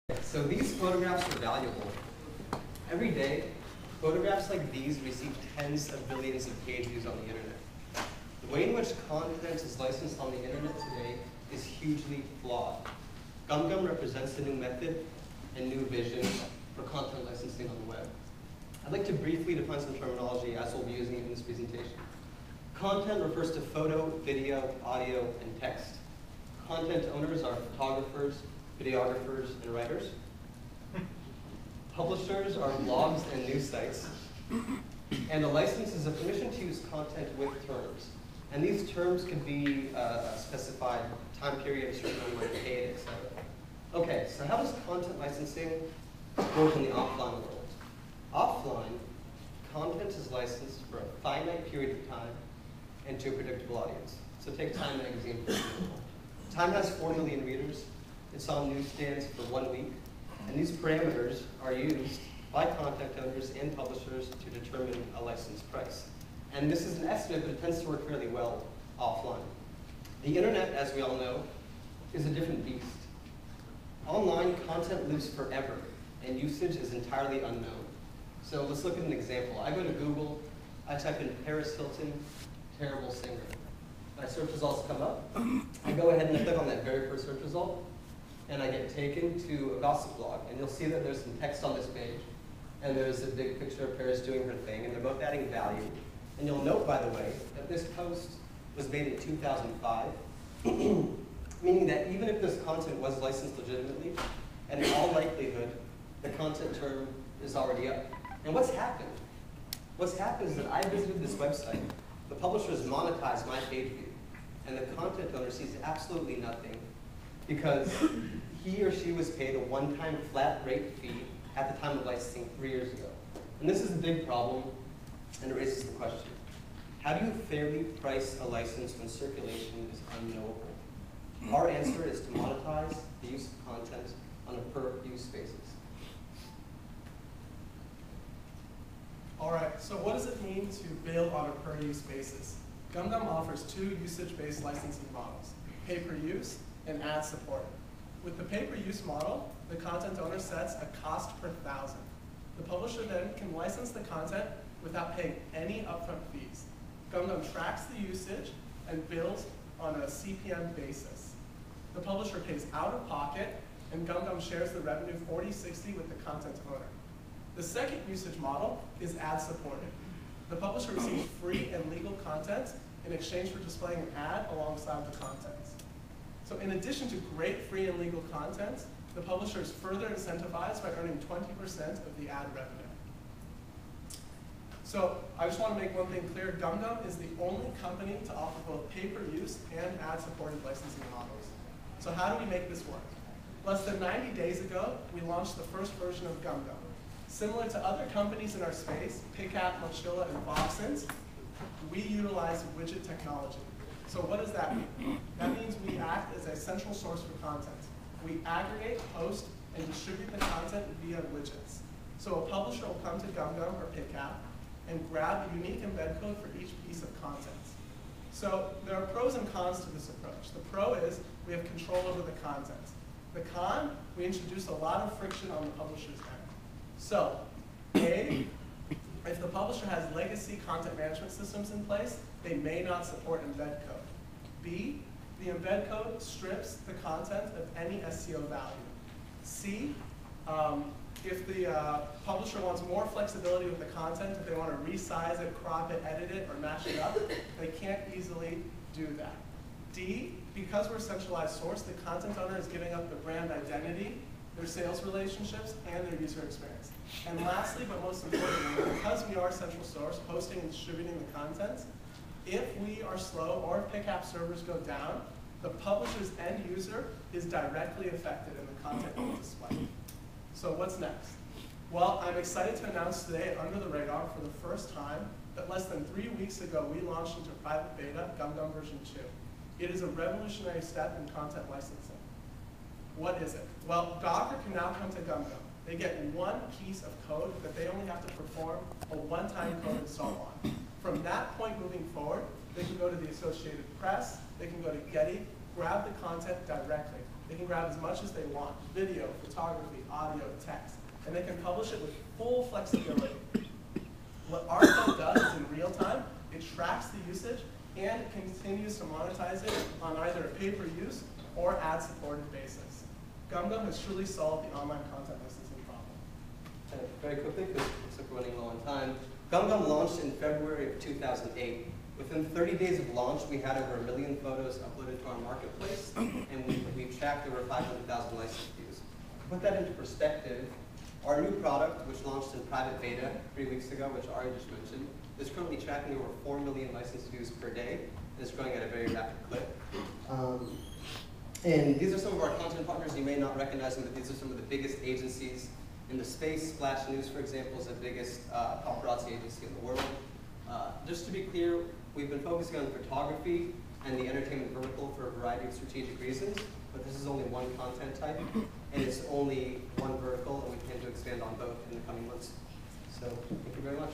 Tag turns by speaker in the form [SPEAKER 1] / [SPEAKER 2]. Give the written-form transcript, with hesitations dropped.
[SPEAKER 1] So these photographs are valuable. Every day, photographs like these receive tens of billions of page views on the internet. The way in which content is licensed on the internet today is hugely flawed. GumGum represents a new method and new vision for content licensing on the web. I'd like to briefly define some terminology as we'll be using it in this presentation. Content refers to photo, video, audio, and text. Content owners are photographers, videographers, and writers. Publishers are blogs and news sites. And a license is a permission to use content with terms. And these terms could be a specified time period, a certain amount paid, etc. Okay, so how does content licensing work in the offline world? Offline, content is licensed for a finite period of time and to a predictable audience. So take Time magazine, for example. Time has 4 million readers. It's on newsstands for 1 week. And these parameters are used by content owners and publishers to determine a license price. And this is an estimate, but it tends to work fairly well offline. The internet, as we all know, is a different beast. Online, content lives forever, and usage is entirely unknown. So let's look at an example. I go to Google, I type in Paris Hilton, terrible singer. My search results come up. I go ahead and I click on that very first search result, and I get taken to a gossip blog. And you'll see that there's some text on this page, and there's a big picture of Paris doing her thing, and they're both adding value. And you'll note, by the way, that this post was made in 2005, meaning that even if this content was licensed legitimately, and in all likelihood, the content term is already up. And what's happened? What's happened is that I visited this website, the publishers monetized my page view, and the content owner sees absolutely nothing because he or she was paid a one-time flat rate fee at the time of licensing 3 years ago. And this is a big problem, and it raises the question, how do you fairly price a license when circulation is unknowable? Our answer is to monetize the use of content on a per-use basis.
[SPEAKER 2] All right, so what does it mean to bill on a per-use basis? GumGum offers 2 usage-based licensing models, pay-per-use and ad-supported. With the pay-per-use model, the content owner sets a cost per 1,000. The publisher then can license the content without paying any upfront fees. GumGum tracks the usage and bills on a CPM basis. The publisher pays out of pocket, and GumGum shares the revenue 40-60 with the content owner. The second usage model is ad-supported. The publisher receives free and legal content in exchange for displaying an ad alongside the contents. So in addition to great free and legal content, the publisher is further incentivized by earning 20% of the ad revenue. So I just want to make one thing clear. GumGum is the only company to offer both pay-per-use and ad-supported licensing models. So how do we make this work? Less than 90 days ago, we launched the first version of GumGum. Similar to other companies in our space, Picap, Mochila, and Voxens, we utilize widget technology. So what does that mean? That means we act as a central source for content. We aggregate, host, and distribute the content via widgets. So a publisher will come to GumGum or Picap and grab a unique embed code for each piece of content. So there are pros and cons to this approach. The pro is we have control over the content. The con, we introduce a lot of friction on the publisher's end. So, A, if the publisher has legacy content management systems in place, they may not support embed code. B, the embed code strips the content of any SEO value. C, if the publisher wants more flexibility with the content, if they want to resize it, crop it, edit it, or match it up, they can't easily do that. D, because we're a centralized source, the content owner is giving up the brand identity, their sales relationships, and their user experience. And lastly, but most importantly, because we are central source, hosting and distributing the content, if we are slow or if Picap servers go down, the publisher's end user is directly affected in the content we display. So what's next? Well, I'm excited to announce today at Under the Radar for the first time that less than 3 weeks ago, we launched into private beta GumGum version 2. It is a revolutionary step in content licensing. What is it? Well, Docker can now come to GumGum. They get one piece of code that they only have to perform a one-time code install on. From that point moving forward, they can go to the Associated Press, they can go to Getty, grab the content directly. They can grab as much as they want: video, photography, audio, text, and they can publish it with full flexibility. What our code does is in real time, it tracks the usage and it continues to monetize it on either a pay-per-use or ad-supported basis. GumGum has truly solved the online content licensing problem.
[SPEAKER 1] Very quickly, because we're running low on time, GumGum launched in February of 2008. Within 30 days of launch, we had over 1 million photos uploaded to our marketplace, and we've tracked over 500,000 license views. To put that into perspective, our new product, which launched in private beta 3 weeks ago, which Ari just mentioned, is currently tracking over 4 million license views per day, and is growing at a very rapid clip. And these are some of our content partners. You may not recognize them, but these are some of the biggest agencies in the space. Splash News, for example, is the biggest paparazzi agency in the world. Just to be clear, we've been focusing on photography and the entertainment vertical for a variety of strategic reasons, but this is only one content type, and it's only one vertical, and we plan to expand on both in the coming months. So, thank you very much.